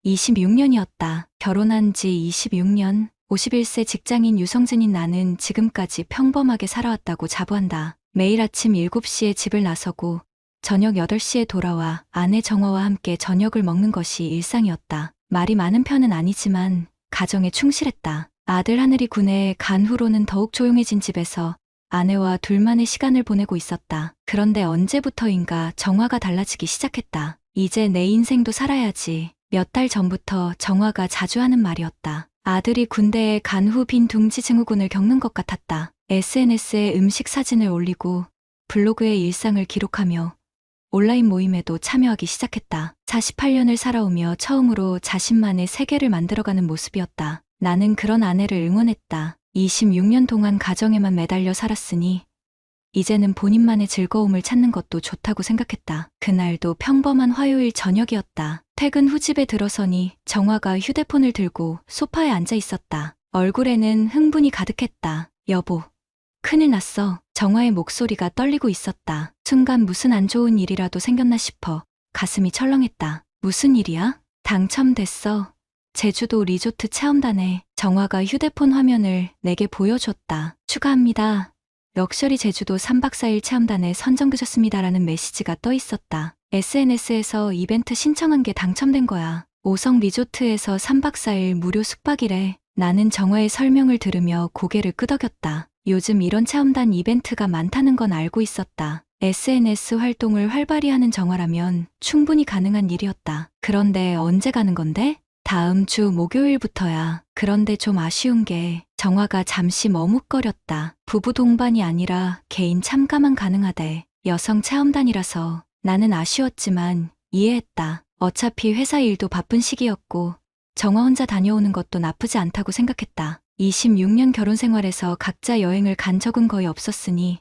26년이었다. 결혼한 지 26년, 51세 직장인 유성진인 나는 지금까지 평범하게 살아왔다고 자부한다. 매일 아침 7시에 집을 나서고 저녁 8시에 돌아와 아내 정화와 함께 저녁을 먹는 것이 일상이었다. 말이 많은 편은 아니지만 가정에 충실했다. 아들 하늘이 군에 간 후로는 더욱 조용해진 집에서 아내와 둘만의 시간을 보내고 있었다. 그런데 언제부터인가 정화가 달라지기 시작했다. 이제 내 인생도 살아야지. 몇 달 전부터 정화가 자주 하는 말이었다. 아들이 군대에 간 후 빈 둥지 증후군을 겪는 것 같았다. SNS에 음식 사진을 올리고 블로그에 일상을 기록하며 온라인 모임에도 참여하기 시작했다. 48년을 살아오며 처음으로 자신만의 세계를 만들어가는 모습이었다. 나는 그런 아내를 응원했다. 26년 동안 가정에만 매달려 살았으니 이제는 본인만의 즐거움을 찾는 것도 좋다고 생각했다. 그날도 평범한 화요일 저녁이었다. 퇴근 후 집에 들어서니 정화가 휴대폰을 들고 소파에 앉아 있었다. 얼굴에는 흥분이 가득했다. 여보, 큰일 났어. 정화의 목소리가 떨리고 있었다. 순간 무슨 안 좋은 일이라도 생겼나 싶어 가슴이 철렁했다. 무슨 일이야? 당첨됐어. 제주도 리조트 체험단에. 정화가 휴대폰 화면을 내게 보여줬다. 축하합니다. 럭셔리 제주도 3박 4일 체험단에 선정되셨습니다라는 메시지가 떠 있었다. SNS에서 이벤트 신청한 게 당첨된 거야. 5성 리조트에서 3박 4일 무료 숙박이래. 나는 정화의 설명을 들으며 고개를 끄덕였다. 요즘 이런 체험단 이벤트가 많다는 건 알고 있었다. SNS 활동을 활발히 하는 정화라면 충분히 가능한 일이었다. 그런데 언제 가는 건데? 다음 주 목요일부터야. 그런데 좀 아쉬운 게 정화가 잠시 머뭇거렸다. 부부 동반이 아니라 개인 참가만 가능하대. 여성 체험단이라서. 나는 아쉬웠지만 이해했다. 어차피 회사 일도 바쁜 시기였고 정화 혼자 다녀오는 것도 나쁘지 않다고 생각했다. 26년 결혼 생활에서 각자 여행을 간 적은 거의 없었으니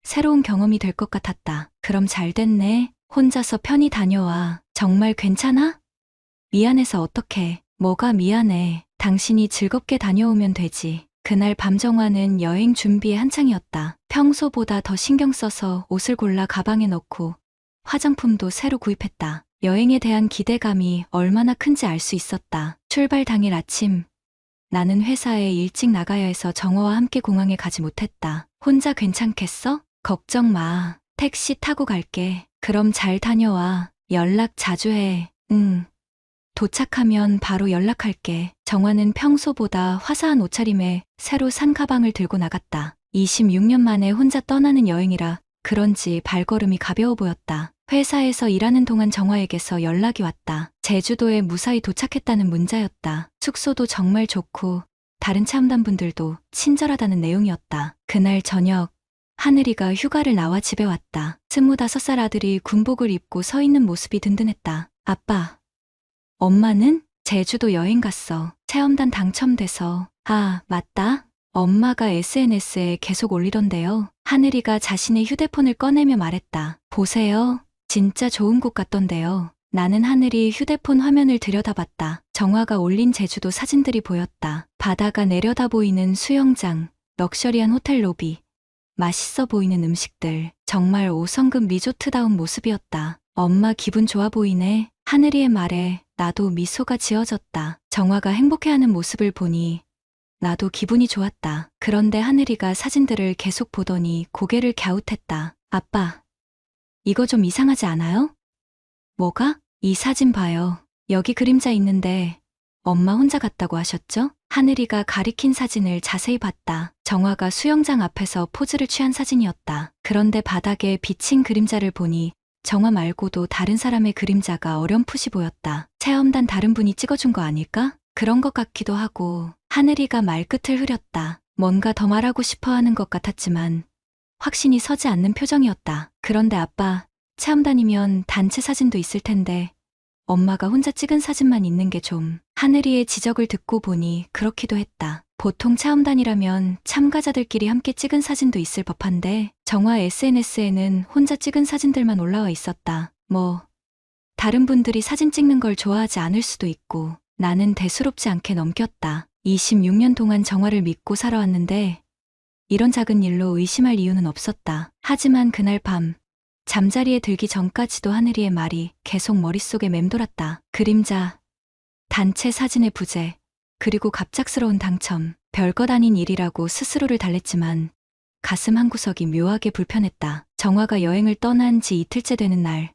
새로운 경험이 될 것 같았다. 그럼 잘 됐네. 혼자서 편히 다녀와. 정말 괜찮아? 미안해서 어떡해. 뭐가 미안해. 당신이 즐겁게 다녀오면 되지. 그날 밤 정화는 여행 준비에 한창이었다. 평소보다 더 신경 써서 옷을 골라 가방에 넣고 화장품도 새로 구입했다. 여행에 대한 기대감이 얼마나 큰지 알 수 있었다. 출발 당일 아침, 나는 회사에 일찍 나가야 해서 정화와 함께 공항에 가지 못했다. 혼자 괜찮겠어? 걱정 마. 택시 타고 갈게. 그럼 잘 다녀와. 연락 자주 해. 응. 도착하면 바로 연락할게. 정화는 평소보다 화사한 옷차림에 새로 산 가방을 들고 나갔다. 26년 만에 혼자 떠나는 여행이라 그런지 발걸음이 가벼워 보였다. 회사에서 일하는 동안 정화에게서 연락이 왔다. 제주도에 무사히 도착했다는 문자였다. 숙소도 정말 좋고 다른 체험단분들도 친절하다는 내용이었다. 그날 저녁, 하늘이가 휴가를 나와 집에 왔다. 25살 아들이 군복을 입고 서 있는 모습이 든든했다. 아빠, 엄마는? 제주도 여행 갔어. 체험단 당첨돼서. 아, 맞다. 엄마가 SNS에 계속 올리던데요. 하늘이가 자신의 휴대폰을 꺼내며 말했다. 보세요. 진짜 좋은 곳 같던데요. 나는 하늘이 휴대폰 화면을 들여다봤다. 정화가 올린 제주도 사진들이 보였다. 바다가 내려다 보이는 수영장, 럭셔리한 호텔 로비, 맛있어 보이는 음식들. 정말 5성급 리조트다운 모습이었다. 엄마 기분 좋아 보이네. 하늘이의 말에 나도 미소가 지어졌다. 정화가 행복해하는 모습을 보니 나도 기분이 좋았다. 그런데 하늘이가 사진들을 계속 보더니 고개를 갸웃했다. 아빠, 이거 좀 이상하지 않아요? 뭐가? 이 사진 봐요. 여기 그림자 있는데 엄마 혼자 갔다고 하셨죠? 하늘이가 가리킨 사진을 자세히 봤다. 정화가 수영장 앞에서 포즈를 취한 사진이었다. 그런데 바닥에 비친 그림자를 보니 정화 말고도 다른 사람의 그림자가 어렴풋이 보였다. 체험단 다른 분이 찍어준 거 아닐까? 그런 것 같기도 하고. 하늘이가 말끝을 흐렸다. 뭔가 더 말하고 싶어 하는 것 같았지만 확신이 서지 않는 표정이었다. 그런데 아빠, 체험단이면 단체 사진도 있을 텐데 엄마가 혼자 찍은 사진만 있는 게 좀. 하늘이의 지적을 듣고 보니 그렇기도 했다. 보통 체험단이라면 참가자들끼리 함께 찍은 사진도 있을 법한데 정화 SNS에는 혼자 찍은 사진들만 올라와 있었다. 뭐 다른 분들이 사진 찍는 걸 좋아하지 않을 수도 있고. 나는 대수롭지 않게 넘겼다. 26년 동안 정화를 믿고 살아왔는데 이런 작은 일로 의심할 이유는 없었다. 하지만 그날 밤 잠자리에 들기 전까지도 하늘이의 말이 계속 머릿속에 맴돌았다. 그림자, 단체 사진의 부재, 그리고 갑작스러운 당첨, 별것 아닌 일이라고 스스로를 달랬지만 가슴 한구석이 묘하게 불편했다. 정화가 여행을 떠난 지 이틀째 되는 날,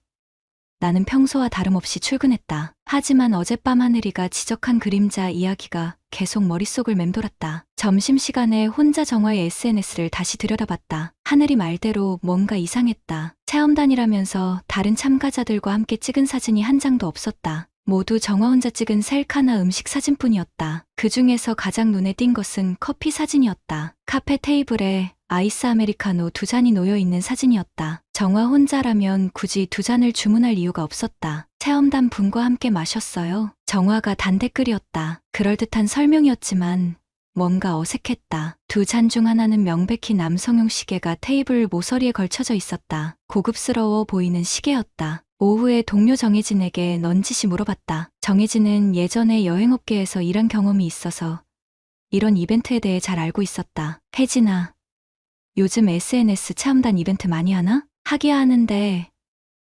나는 평소와 다름없이 출근했다. 하지만 어젯밤 하늘이가 지적한 그림자 이야기가 계속 머릿속을 맴돌았다. 점심시간에 혼자 정화의 SNS를 다시 들여다봤다. 하늘이 말대로 뭔가 이상했다. 체험단이라면서 다른 참가자들과 함께 찍은 사진이 한 장도 없었다. 모두 정화 혼자 찍은 셀카나 음식 사진뿐이었다. 그 중에서 가장 눈에 띈 것은 커피 사진이었다. 카페 테이블에 아이스 아메리카노 2잔이 놓여있는 사진이었다. 정화 혼자라면 굳이 2잔을 주문할 이유가 없었다. 체험단 분과 함께 마셨어요. 정화가 단댓글이었다. 그럴듯한 설명이었지만 뭔가 어색했다. 2잔 중 하나는 명백히 남성용 시계가 테이블 모서리에 걸쳐져 있었다. 고급스러워 보이는 시계였다. 오후에 동료 정혜진에게 넌지시 물어봤다. 정혜진은 예전에 여행업계에서 일한 경험이 있어서 이런 이벤트에 대해 잘 알고 있었다. 혜진아, 요즘 SNS 체험단 이벤트 많이 하나? 하기야 하는데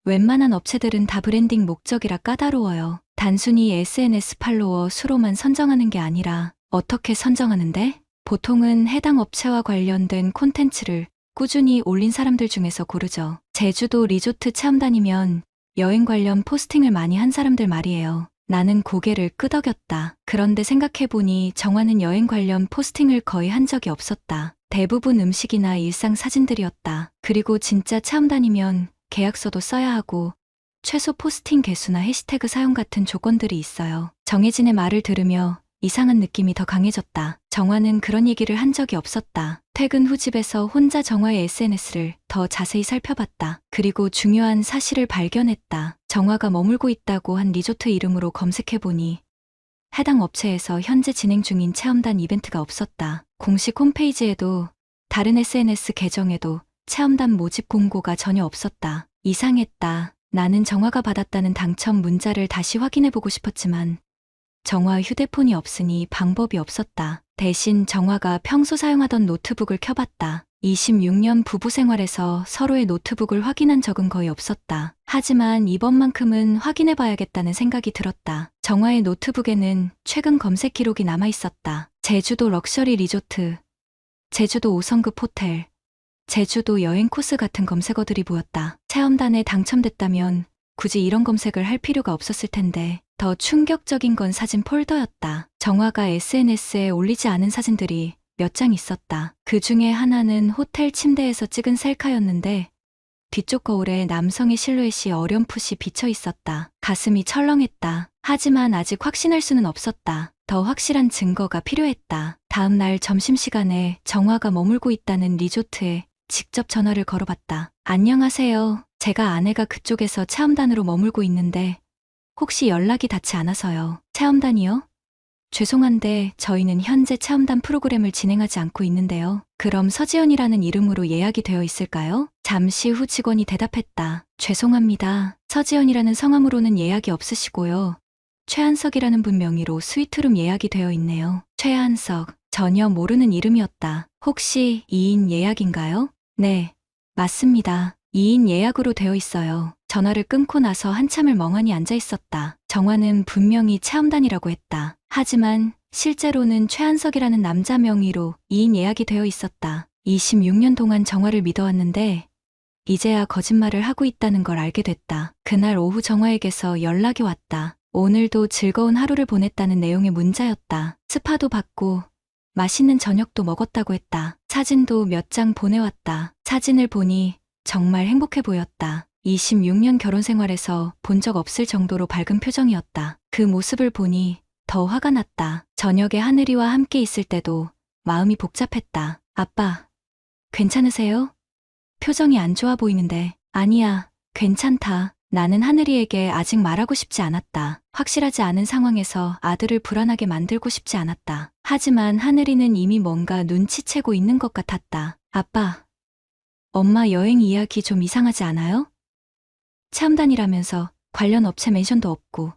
웬만한 업체들은 다 브랜딩 목적이라 까다로워요. 단순히 SNS 팔로워 수로만 선정하는 게 아니라 어떻게 선정하는데? 보통은 해당 업체와 관련된 콘텐츠를 꾸준히 올린 사람들 중에서 고르죠. 제주도 리조트 체험단이면 여행 관련 포스팅을 많이 한 사람들 말이에요. 나는 고개를 끄덕였다. 그런데 생각해보니 정화는 여행 관련 포스팅을 거의 한 적이 없었다. 대부분 음식이나 일상 사진들이었다. 그리고 진짜 체험단이면 계약서도 써야 하고 최소 포스팅 개수나 해시태그 사용 같은 조건들이 있어요. 정혜진의 말을 들으며 이상한 느낌이 더 강해졌다. 정화는 그런 얘기를 한 적이 없었다. 퇴근 후 집에서 혼자 정화의 SNS를 더 자세히 살펴봤다. 그리고 중요한 사실을 발견했다. 정화가 머물고 있다고 한 리조트 이름으로 검색해보니 해당 업체에서 현재 진행 중인 체험단 이벤트가 없었다. 공식 홈페이지에도 다른 SNS 계정에도 체험단 모집 공고가 전혀 없었다. 이상했다. 나는 정화가 받았다는 당첨 문자를 다시 확인해보고 싶었지만 정화 휴대폰이 없으니 방법이 없었다. 대신 정화가 평소 사용하던 노트북을 켜봤다. 26년 부부 생활에서 서로의 노트북을 확인한 적은 거의 없었다. 하지만 이번만큼은 확인해봐야겠다는 생각이 들었다. 정화의 노트북에는 최근 검색 기록이 남아있었다. 제주도 럭셔리 리조트, 제주도 5성급 호텔, 제주도 여행 코스 같은 검색어들이 보였다. 체험단에 당첨됐다면 굳이 이런 검색을 할 필요가 없었을 텐데 더 충격적인 건 사진 폴더였다. 정화가 SNS에 올리지 않은 사진들이 몇 장 있었다. 그 중에 하나는 호텔 침대에서 찍은 셀카였는데 뒤쪽 거울에 남성의 실루엣이 어렴풋이 비쳐 있었다. 가슴이 철렁했다. 하지만 아직 확신할 수는 없었다. 더 확실한 증거가 필요했다. 다음 날 점심시간에 정화가 머물고 있다는 리조트에 직접 전화를 걸어봤다. 안녕하세요. 제가 아내가 그쪽에서 체험단으로 머물고 있는데 혹시 연락이 닿지 않아서요. 체험단이요? 죄송한데 저희는 현재 체험단 프로그램을 진행하지 않고 있는데요. 그럼 서지연이라는 이름으로 예약이 되어 있을까요? 잠시 후 직원이 대답했다. 죄송합니다. 서지연이라는 성함으로는 예약이 없으시고요. 최한석이라는 분 명의로 스위트룸 예약이 되어 있네요. 최한석, 전혀 모르는 이름이었다. 혹시 2인 예약인가요? 네, 맞습니다. 2인 예약으로 되어 있어요. 전화를 끊고 나서 한참을 멍하니 앉아 있었다. 정화는 분명히 체험단이라고 했다. 하지만 실제로는 최한석이라는 남자 명의로 2인 예약이 되어 있었다. 26년 동안 정화를 믿어왔는데 이제야 거짓말을 하고 있다는 걸 알게 됐다. 그날 오후 정화에게서 연락이 왔다. 오늘도 즐거운 하루를 보냈다는 내용의 문자였다. 스파도 받고 맛있는 저녁도 먹었다고 했다. 사진도 몇 장 보내왔다. 사진을 보니 정말 행복해 보였다. 26년 결혼 생활에서 본 적 없을 정도로 밝은 표정이었다. 그 모습을 보니 더 화가 났다. 저녁에 하늘이와 함께 있을 때도 마음이 복잡했다. 아빠, 괜찮으세요? 표정이 안 좋아 보이는데. 아니야, 괜찮다. 나는 하늘이에게 아직 말하고 싶지 않았다. 확실하지 않은 상황에서 아들을 불안하게 만들고 싶지 않았다. 하지만 하늘이는 이미 뭔가 눈치채고 있는 것 같았다. 아빠, 엄마 여행 이야기 좀 이상하지 않아요? 체험단이라면서 관련 업체 멘션도 없고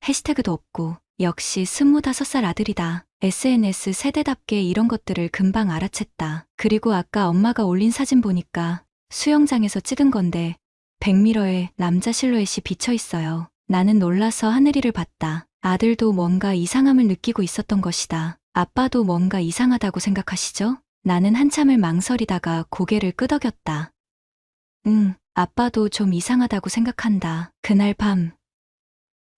해시태그도 없고 역시 25살 아들이다. SNS 세대답게 이런 것들을 금방 알아챘다. 그리고 아까 엄마가 올린 사진 보니까 수영장에서 찍은 건데 백미러에 남자 실루엣이 비쳐 있어요. 나는 놀라서 하늘이를 봤다. 아들도 뭔가 이상함을 느끼고 있었던 것이다. 아빠도 뭔가 이상하다고 생각하시죠? 나는 한참을 망설이다가 고개를 끄덕였다. 응, 아빠도 좀 이상하다고 생각한다. 그날 밤,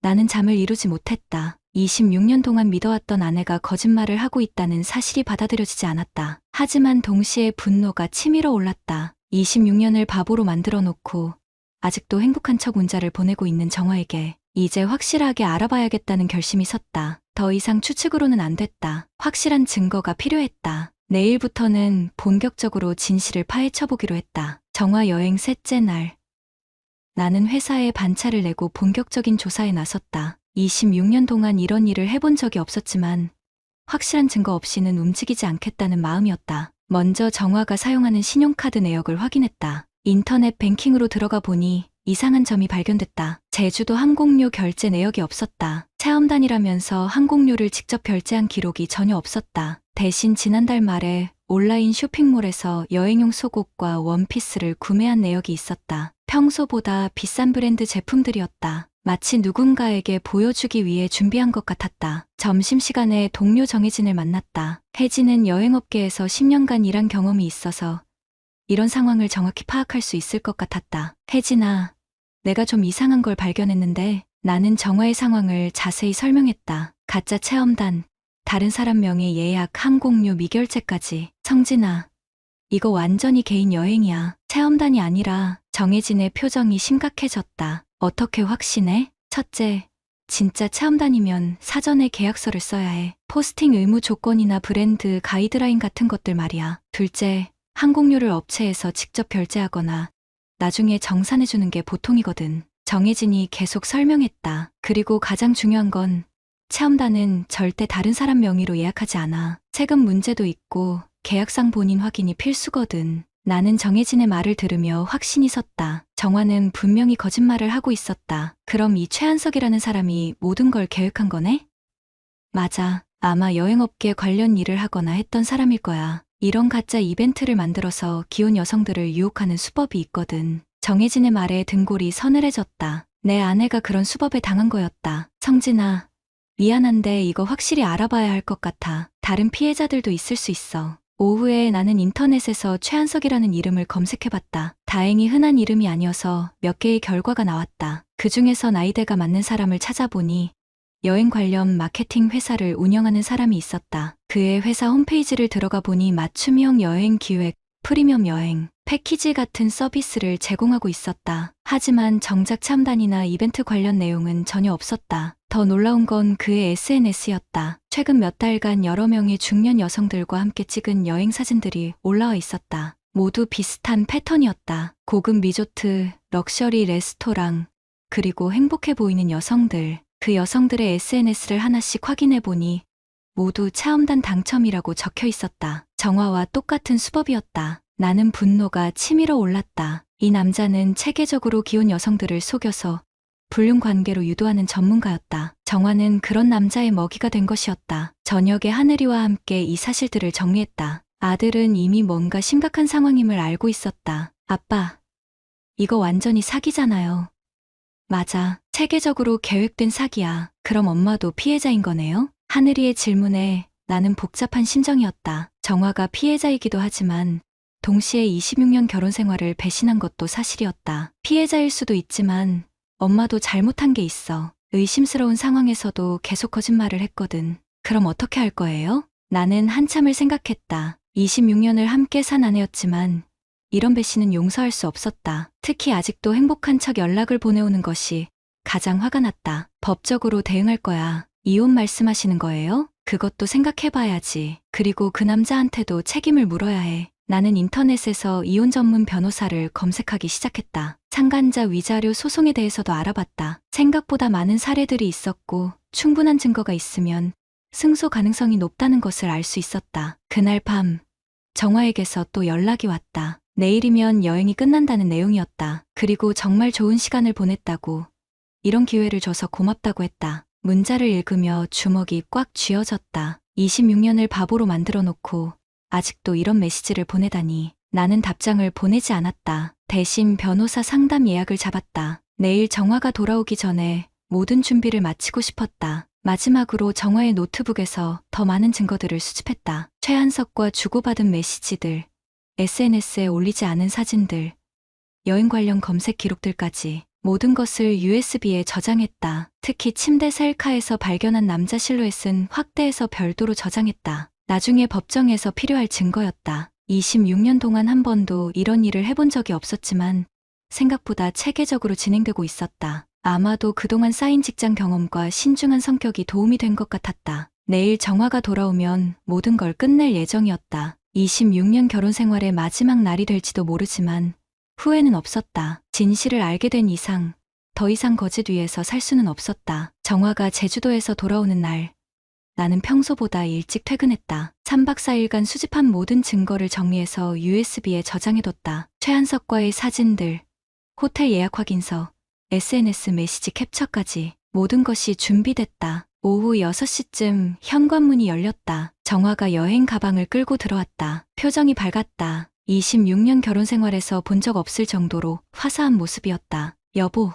나는 잠을 이루지 못했다. 26년 동안 믿어왔던 아내가 거짓말을 하고 있다는 사실이 받아들여지지 않았다. 하지만 동시에 분노가 치밀어 올랐다. 26년을 바보로 만들어 놓고 아직도 행복한 척 문자를 보내고 있는 정화에게 이제 확실하게 알아봐야겠다는 결심이 섰다. 더 이상 추측으로는 안 됐다. 확실한 증거가 필요했다. 내일부터는 본격적으로 진실을 파헤쳐보기로 했다. 정화 여행 셋째 날. 나는 회사에 반차를 내고 본격적인 조사에 나섰다. 26년 동안 이런 일을 해본 적이 없었지만 확실한 증거 없이는 움직이지 않겠다는 마음이었다. 먼저 정화가 사용하는 신용카드 내역을 확인했다. 인터넷 뱅킹으로 들어가 보니 이상한 점이 발견됐다. 제주도 항공료 결제 내역이 없었다. 체험단이라면서 항공료를 직접 결제한 기록이 전혀 없었다. 대신 지난달 말에 온라인 쇼핑몰에서 여행용 속옷과 원피스를 구매한 내역이 있었다. 평소보다 비싼 브랜드 제품들이었다. 마치 누군가에게 보여주기 위해 준비한 것 같았다. 점심시간에 동료 정혜진을 만났다. 혜진은 여행업계에서 10년간 일한 경험이 있어서 이런 상황을 정확히 파악할 수 있을 것 같았다. 혜진아, 내가 좀 이상한 걸 발견했는데. 나는 정화의 상황을 자세히 설명했다. 가짜 체험단, 다른 사람 명의 예약, 항공료 미결제까지. 성진아, 이거 완전히 개인 여행이야. 체험단이 아니라. 정혜진의 표정이 심각해졌다. 어떻게 확신해? 첫째, 진짜 체험단이면 사전에 계약서를 써야 해. 포스팅 의무 조건이나 브랜드 가이드라인 같은 것들 말이야. 둘째, 항공료를 업체에서 직접 결제하거나 나중에 정산해주는 게 보통이거든. 정혜진이 계속 설명했다. 그리고 가장 중요한 건 체험단은 절대 다른 사람 명의로 예약하지 않아. 세금 문제도 있고 계약상 본인 확인이 필수거든. 나는 정혜진의 말을 들으며 확신이 섰다. 정화는 분명히 거짓말을 하고 있었다. 그럼 이 최한석이라는 사람이 모든 걸 계획한 거네? 맞아. 아마 여행업계 관련 일을 하거나 했던 사람일 거야. 이런 가짜 이벤트를 만들어서 기혼 여성들을 유혹하는 수법이 있거든. 정혜진의 말에 등골이 서늘해졌다. 내 아내가 그런 수법에 당한 거였다. 성진아, 미안한데 이거 확실히 알아봐야 할 것 같아. 다른 피해자들도 있을 수 있어. 오후에 나는 인터넷에서 최한석이라는 이름을 검색해봤다. 다행히 흔한 이름이 아니어서 몇 개의 결과가 나왔다. 그중에서 나이대가 맞는 사람을 찾아보니 여행 관련 마케팅 회사를 운영하는 사람이 있었다. 그의 회사 홈페이지를 들어가 보니 맞춤형 여행 기획, 프리미엄 여행, 패키지 같은 서비스를 제공하고 있었다. 하지만 정작 참단이나 이벤트 관련 내용은 전혀 없었다. 더 놀라운 건 그의 SNS였다. 최근 몇 달간 여러 명의 중년 여성들과 함께 찍은 여행 사진들이 올라와 있었다. 모두 비슷한 패턴이었다. 고급 리조트, 럭셔리 레스토랑, 그리고 행복해 보이는 여성들. 그 여성들의 SNS를 하나씩 확인해 보니 모두 체험단 당첨이라고 적혀 있었다. 정화와 똑같은 수법이었다. 나는 분노가 치밀어 올랐다. 이 남자는 체계적으로 기혼 여성들을 속여서 불륜 관계로 유도하는 전문가였다. 정화는 그런 남자의 먹이가 된 것이었다. 저녁에 하늘이와 함께 이 사실들을 정리했다. 아들은 이미 뭔가 심각한 상황임을 알고 있었다. 아빠, 이거 완전히 사기잖아요. 맞아. 체계적으로 계획된 사기야. 그럼 엄마도 피해자인 거네요? 하늘이의 질문에 나는 복잡한 심정이었다. 정화가 피해자이기도 하지만 동시에 26년 결혼 생활을 배신한 것도 사실이었다. 피해자일 수도 있지만 엄마도 잘못한 게 있어. 의심스러운 상황에서도 계속 거짓말을 했거든. 그럼 어떻게 할 거예요? 나는 한참을 생각했다. 26년을 함께 산 아내였지만 이런 배신은 용서할 수 없었다. 특히 아직도 행복한 척 연락을 보내오는 것이 가장 화가 났다. 법적으로 대응할 거야. 이혼 말씀하시는 거예요? 그것도 생각해봐야지. 그리고 그 남자한테도 책임을 물어야 해. 나는 인터넷에서 이혼 전문 변호사를 검색하기 시작했다. 상간자 위자료 소송에 대해서도 알아봤다. 생각보다 많은 사례들이 있었고 충분한 증거가 있으면 승소 가능성이 높다는 것을 알 수 있었다. 그날 밤 정화에게서 또 연락이 왔다. 내일이면 여행이 끝난다는 내용이었다. 그리고 정말 좋은 시간을 보냈다고, 이런 기회를 줘서 고맙다고 했다. 문자를 읽으며 주먹이 꽉 쥐어졌다. 26년을 바보로 만들어 놓고 아직도 이런 메시지를 보내다니. 나는 답장을 보내지 않았다. 대신 변호사 상담 예약을 잡았다. 내일 정화가 돌아오기 전에 모든 준비를 마치고 싶었다. 마지막으로 정화의 노트북에서 더 많은 증거들을 수집했다. 최한석과 주고받은 메시지들, SNS에 올리지 않은 사진들, 여행 관련 검색 기록들까지 모든 것을 USB에 저장했다. 특히 침대 셀카에서 발견한 남자 실루엣은 확대해서 별도로 저장했다. 나중에 법정에서 필요할 증거였다. 26년 동안 한 번도 이런 일을 해본 적이 없었지만 생각보다 체계적으로 진행되고 있었다. 아마도 그동안 쌓인 직장 경험과 신중한 성격이 도움이 된 것 같았다. 내일 정화가 돌아오면 모든 걸 끝낼 예정이었다. 26년 결혼 생활의 마지막 날이 될지도 모르지만 후회는 없었다. 진실을 알게 된 이상 더 이상 거짓 위에서 살 수는 없었다. 정화가 제주도에서 돌아오는 날, 나는 평소보다 일찍 퇴근했다. 3박 4일간 수집한 모든 증거를 정리해서 USB에 저장해뒀다. 최한석과의 사진들, 호텔 예약 확인서, SNS 메시지 캡처까지 모든 것이 준비됐다. 오후 6시쯤 현관문이 열렸다. 정화가 여행 가방을 끌고 들어왔다. 표정이 밝았다. 26년 결혼 생활에서 본 적 없을 정도로 화사한 모습이었다. 여보,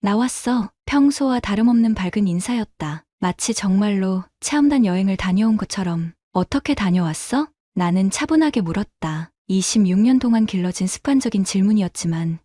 나왔어. 평소와 다름없는 밝은 인사였다. 마치 정말로 체험단 여행을 다녀온 것처럼. 어떻게 다녀왔어? 나는 차분하게 물었다. 26년 동안 길러진 습관적인 질문이었지만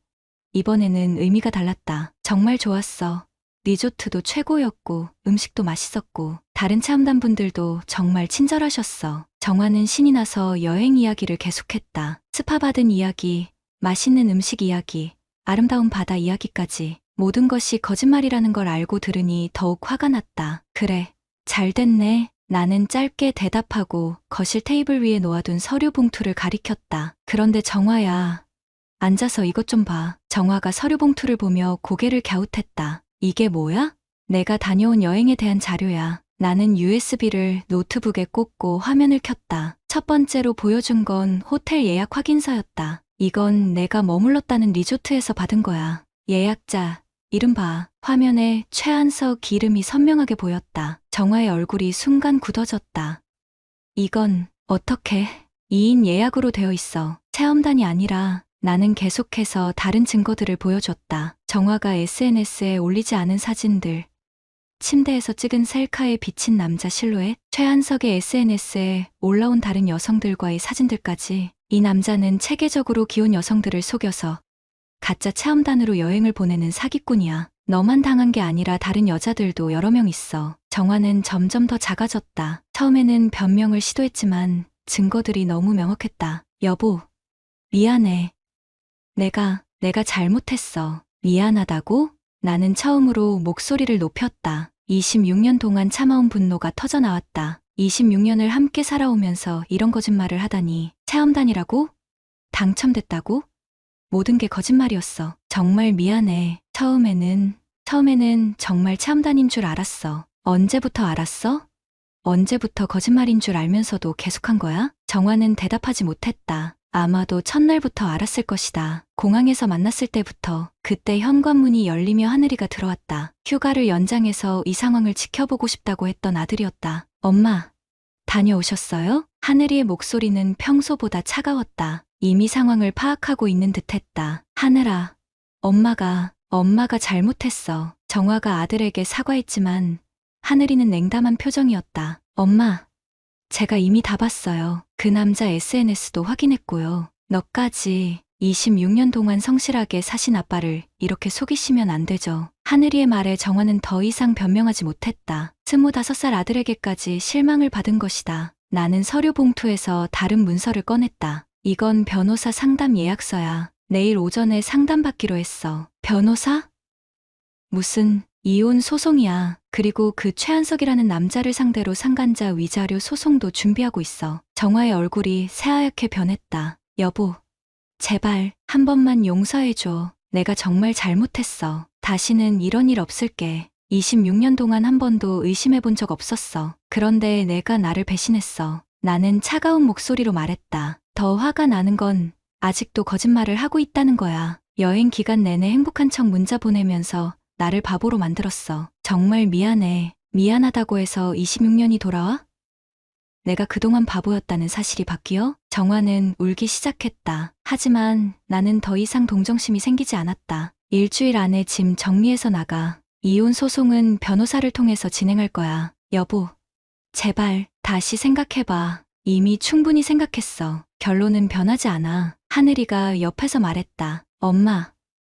이번에는 의미가 달랐다. 정말 좋았어. 리조트도 최고였고 음식도 맛있었고 다른 체험단 분들도 정말 친절하셨어. 정화는 신이 나서 여행 이야기를 계속했다. 스파받은 이야기, 맛있는 음식 이야기, 아름다운 바다 이야기까지 모든 것이 거짓말이라는 걸 알고 들으니 더욱 화가 났다. 그래, 잘 됐네. 나는 짧게 대답하고 거실 테이블 위에 놓아둔 서류 봉투를 가리켰다. 그런데 정화야, 앉아서 이것 좀 봐. 정화가 서류 봉투를 보며 고개를 갸웃했다. 이게 뭐야? 내가 다녀온 여행에 대한 자료야. 나는 USB를 노트북에 꽂고 화면을 켰다. 첫 번째로 보여준 건 호텔 예약 확인서였다. 이건 내가 머물렀다는 리조트에서 받은 거야. 예약자, 이름 봐. 화면에 최한석 이름이 선명하게 보였다. 정화의 얼굴이 순간 굳어졌다. 이건 어떻게 2인 예약으로 되어 있어. 체험단이 아니라. 나는 계속해서 다른 증거들을 보여줬다. 정화가 SNS에 올리지 않은 사진들, 침대에서 찍은 셀카에 비친 남자 실루엣, 최한석의 SNS에 올라온 다른 여성들과의 사진들까지. 이 남자는 체계적으로 기혼 여성들을 속여서 가짜 체험단으로 여행을 보내는 사기꾼이야. 너만 당한 게 아니라 다른 여자들도 여러 명 있어. 정화는 점점 더 작아졌다. 처음에는 변명을 시도했지만 증거들이 너무 명확했다. 여보, 미안해. 내가 잘못했어. 미안하다고? 나는 처음으로 목소리를 높였다. 26년 동안 참아온 분노가 터져나왔다. 26년을 함께 살아오면서 이런 거짓말을 하다니. 체험단이라고? 당첨됐다고? 모든 게 거짓말이었어. 정말 미안해. 처음에는 정말 체험단인 줄 알았어. 언제부터 알았어? 언제부터 거짓말인 줄 알면서도 계속한 거야? 정화는 대답하지 못했다. 아마도 첫날부터 알았을 것이다. 공항에서 만났을 때부터. 그때 현관문이 열리며 하늘이가 들어왔다. 휴가를 연장해서 이 상황을 지켜보고 싶다고 했던 아들이었다. 엄마, 다녀오셨어요? 하늘이의 목소리는 평소보다 차가웠다. 이미 상황을 파악하고 있는 듯했다. 하늘아, 엄마가 잘못했어. 정화가 아들에게 사과했지만 하늘이는 냉담한 표정이었다. 엄마, 제가 이미 다 봤어요. 그 남자 SNS도 확인했고요. 너까지 26년 동안 성실하게 사신 아빠를 이렇게 속이시면 안 되죠. 하늘이의 말에 정화는 더 이상 변명하지 못했다. 25살 아들에게까지 실망을 받은 것이다. 나는 서류 봉투에서 다른 문서를 꺼냈다. 이건 변호사 상담 예약서야. 내일 오전에 상담받기로 했어. 변호사? 무슨 이혼 소송이야. 그리고 그 최한석이라는 남자를 상대로 상간자 위자료 소송도 준비하고 있어. 정화의 얼굴이 새하얗게 변했다. 여보, 제발 한 번만 용서해줘. 내가 정말 잘못했어. 다시는 이런 일 없을게. 26년 동안 한 번도 의심해본 적 없었어. 그런데 내가 나를 배신했어. 나는 차가운 목소리로 말했다. 더 화가 나는 건 아직도 거짓말을 하고 있다는 거야. 여행 기간 내내 행복한 척 문자 보내면서 나를 바보로 만들었어. 정말 미안해. 미안하다고 해서 26년이 돌아와? 내가 그동안 바보였다는 사실이 바뀌어? 정화는 울기 시작했다. 하지만 나는 더 이상 동정심이 생기지 않았다. 일주일 안에 짐 정리해서 나가. 이혼 소송은 변호사를 통해서 진행할 거야. 여보, 제발 다시 생각해봐. 이미 충분히 생각했어. 결론은 변하지 않아. 하늘이가 옆에서 말했다. 엄마,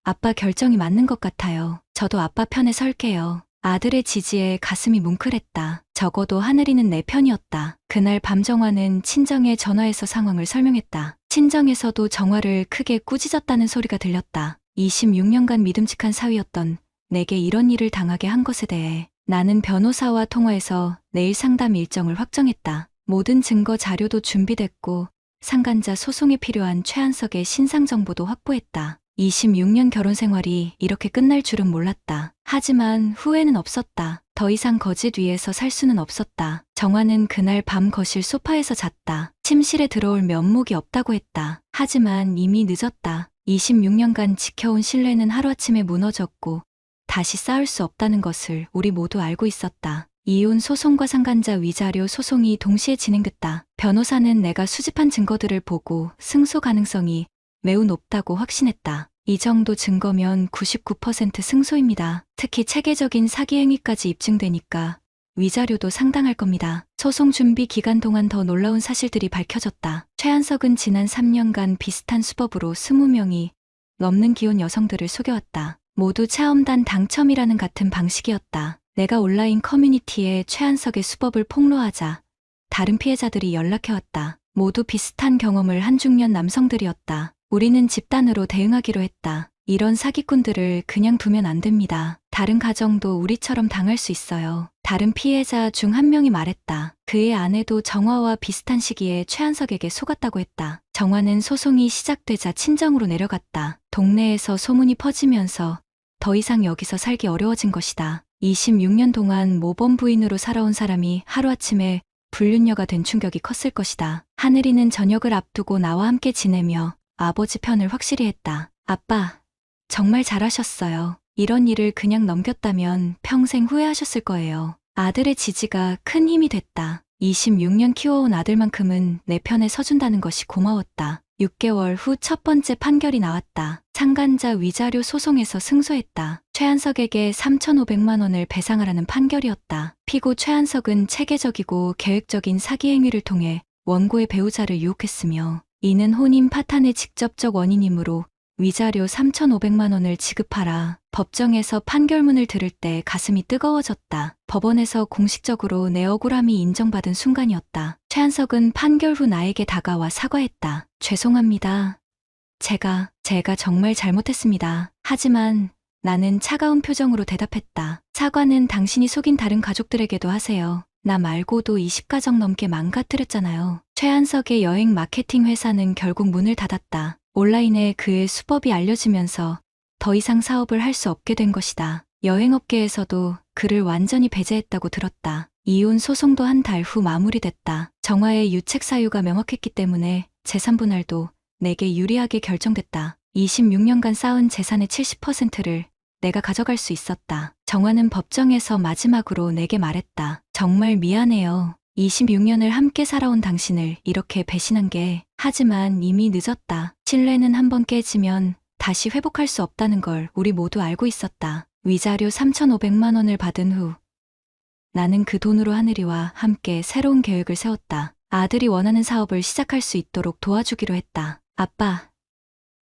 아빠 결정이 맞는 것 같아요. 저도 아빠 편에 설게요. 아들의 지지에 가슴이 뭉클했다. 적어도 하늘이는 내 편이었다. 그날 밤 정화는 친정에 전화해서 상황을 설명했다. 친정에서도 정화를 크게 꾸짖었다는 소리가 들렸다. 26년간 믿음직한 사위였던 내게 이런 일을 당하게 한 것에 대해 나는 변호사와 통화해서 내일 상담 일정을 확정했다. 모든 증거 자료도 준비됐고 상간자 소송에 필요한 최한석의 신상 정보도 확보했다. 26년 결혼 생활이 이렇게 끝날 줄은 몰랐다. 하지만 후회는 없었다. 더 이상 거짓 위에서 살 수는 없었다. 정화는 그날 밤 거실 소파에서 잤다. 침실에 들어올 면목이 없다고 했다. 하지만 이미 늦었다. 26년간 지켜온 신뢰는 하루아침에 무너졌고 다시 쌓을 수 없다는 것을 우리 모두 알고 있었다. 이혼 소송과 상간자 위자료 소송이 동시에 진행됐다. 변호사는 내가 수집한 증거들을 보고 승소 가능성이 매우 높다고 확신했다. 이 정도 증거면 99% 승소입니다. 특히 체계적인 사기 행위까지 입증되니까 위자료도 상당할 겁니다. 소송 준비 기간 동안 더 놀라운 사실들이 밝혀졌다. 최한석은 지난 3년간 비슷한 수법으로 20명이 넘는 기혼 여성들을 속여왔다. 모두 체험단 당첨이라는 같은 방식이었다. 내가 온라인 커뮤니티에 최한석의 수법을 폭로하자 다른 피해자들이 연락해왔다. 모두 비슷한 경험을 한 중년 남성들이었다. 우리는 집단으로 대응하기로 했다. 이런 사기꾼들을 그냥 두면 안 됩니다. 다른 가정도 우리처럼 당할 수 있어요. 다른 피해자 중 한 명이 말했다. 그의 아내도 정화와 비슷한 시기에 최한석에게 속았다고 했다. 정화는 소송이 시작되자 친정으로 내려갔다. 동네에서 소문이 퍼지면서 더 이상 여기서 살기 어려워진 것이다. 26년 동안 모범 부인으로 살아온 사람이 하루아침에 불륜녀가 된 충격이 컸을 것이다. 하늘이는 저녁을 앞두고 나와 함께 지내며 아버지 편을 확실히 했다. 아빠, 정말 잘하셨어요. 이런 일을 그냥 넘겼다면 평생 후회하셨을 거예요. 아들의 지지가 큰 힘이 됐다. 26년 키워온 아들만큼은 내 편에 서준다는 것이 고마웠다. 6개월 후 첫 번째 판결이 나왔다. 상간자 위자료 소송에서 승소했다. 최한석에게 3,500만 원을 배상하라는 판결이었다. 피고 최한석은 체계적이고 계획적인 사기 행위를 통해 원고의 배우자를 유혹했으며 이는 혼인 파탄의 직접적 원인이므로 위자료 3,500만 원을 지급하라. 법정에서 판결문을 들을 때 가슴이 뜨거워졌다. 법원에서 공식적으로 내 억울함이 인정받은 순간이었다. 최한석은 판결 후 나에게 다가와 사과했다. 죄송합니다. 제가 정말 잘못했습니다. 하지만 나는 차가운 표정으로 대답했다. 사과는 당신이 속인 다른 가족들에게도 하세요. 나 말고도 20가정 넘게 망가뜨렸잖아요. 최한석의 여행 마케팅 회사는 결국 문을 닫았다. 온라인에 그의 수법이 알려지면서 더 이상 사업을 할 수 없게 된 것이다. 여행업계에서도 그를 완전히 배제했다고 들었다. 이혼 소송도 한 달 후 마무리됐다. 정화의 유책 사유가 명확했기 때문에 재산 분할도 내게 유리하게 결정됐다. 26년간 쌓은 재산의 70%를 내가 가져갈 수 있었다. 정화는 법정에서 마지막으로 내게 말했다. 정말 미안해요. 26년을 함께 살아온 당신을 이렇게 배신한 게. 하지만 이미 늦었다. 신뢰는 한번 깨지면 다시 회복할 수 없다는 걸 우리 모두 알고 있었다. 위자료 3,500만 원을 받은 후 나는 그 돈으로 하늘이와 함께 새로운 계획을 세웠다. 아들이 원하는 사업을 시작할 수 있도록 도와주기로 했다. 아빠,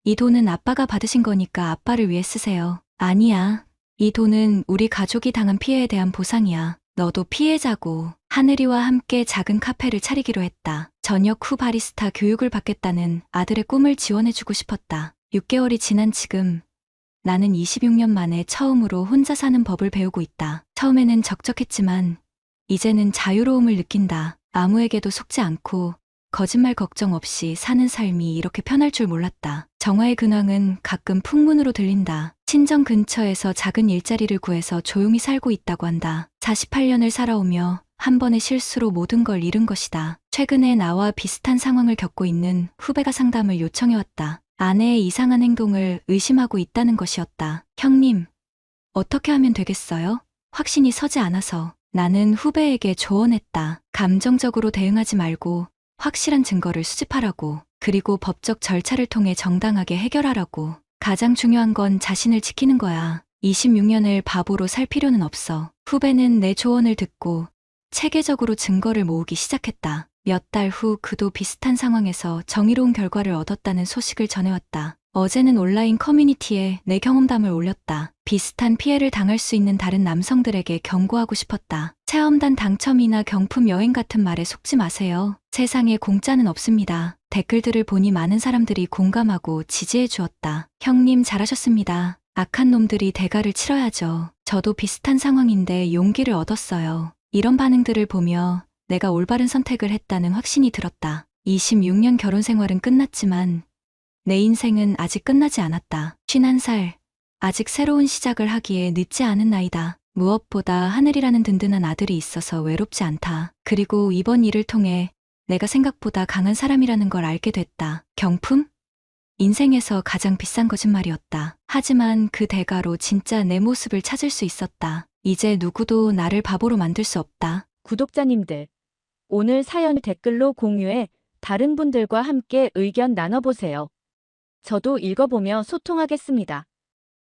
이 돈은 아빠가 받으신 거니까 아빠를 위해 쓰세요. 아니야. 이 돈은 우리 가족이 당한 피해에 대한 보상이야. 너도 피해자고. 하늘이와 함께 작은 카페를 차리기로 했다. 저녁 후 바리스타 교육을 받겠다는 아들의 꿈을 지원해주고 싶었다. 6개월이 지난 지금 나는 26년 만에 처음으로 혼자 사는 법을 배우고 있다. 처음에는 적적했지만 이제는 자유로움을 느낀다. 아무에게도 속지 않고 거짓말 걱정 없이 사는 삶이 이렇게 편할 줄 몰랐다. 정화의 근황은 가끔 풍문으로 들린다. 친정 근처에서 작은 일자리를 구해서 조용히 살고 있다고 한다. 48년을 살아오며 한 번의 실수로 모든 걸 잃은 것이다. 최근에 나와 비슷한 상황을 겪고 있는 후배가 상담을 요청해왔다. 아내의 이상한 행동을 의심하고 있다는 것이었다. 형님, 어떻게 하면 되겠어요? 확신이 서지 않아서. 나는 후배에게 조언했다. 감정적으로 대응하지 말고 확실한 증거를 수집하라고. 그리고 법적 절차를 통해 정당하게 해결하라고. 가장 중요한 건 자신을 지키는 거야. 26년을 바보로 살 필요는 없어. 후배는 내 조언을 듣고 체계적으로 증거를 모으기 시작했다. 몇 달 후 그도 비슷한 상황에서 정의로운 결과를 얻었다는 소식을 전해왔다. 어제는 온라인 커뮤니티에 내 경험담을 올렸다. 비슷한 피해를 당할 수 있는 다른 남성들에게 경고하고 싶었다. 체험단 당첨이나 경품 여행 같은 말에 속지 마세요. 세상에 공짜는 없습니다. 댓글들을 보니 많은 사람들이 공감하고 지지해 주었다. 형님 잘하셨습니다. 악한 놈들이 대가를 치러야죠. 저도 비슷한 상황인데 용기를 얻었어요. 이런 반응들을 보며 내가 올바른 선택을 했다는 확신이 들었다. 26년 결혼 생활은 끝났지만 내 인생은 아직 끝나지 않았다. 51살. 아직 새로운 시작을 하기에 늦지 않은 나이다. 무엇보다 하늘이라는 든든한 아들이 있어서 외롭지 않다. 그리고 이번 일을 통해 내가 생각보다 강한 사람이라는 걸 알게 됐다. 경품? 인생에서 가장 비싼 거짓말이었다. 하지만 그 대가로 진짜 내 모습을 찾을 수 있었다. 이제 누구도 나를 바보로 만들 수 없다. 구독자님들, 오늘 사연 댓글로 공유해 다른 분들과 함께 의견 나눠보세요. 저도 읽어보며 소통하겠습니다.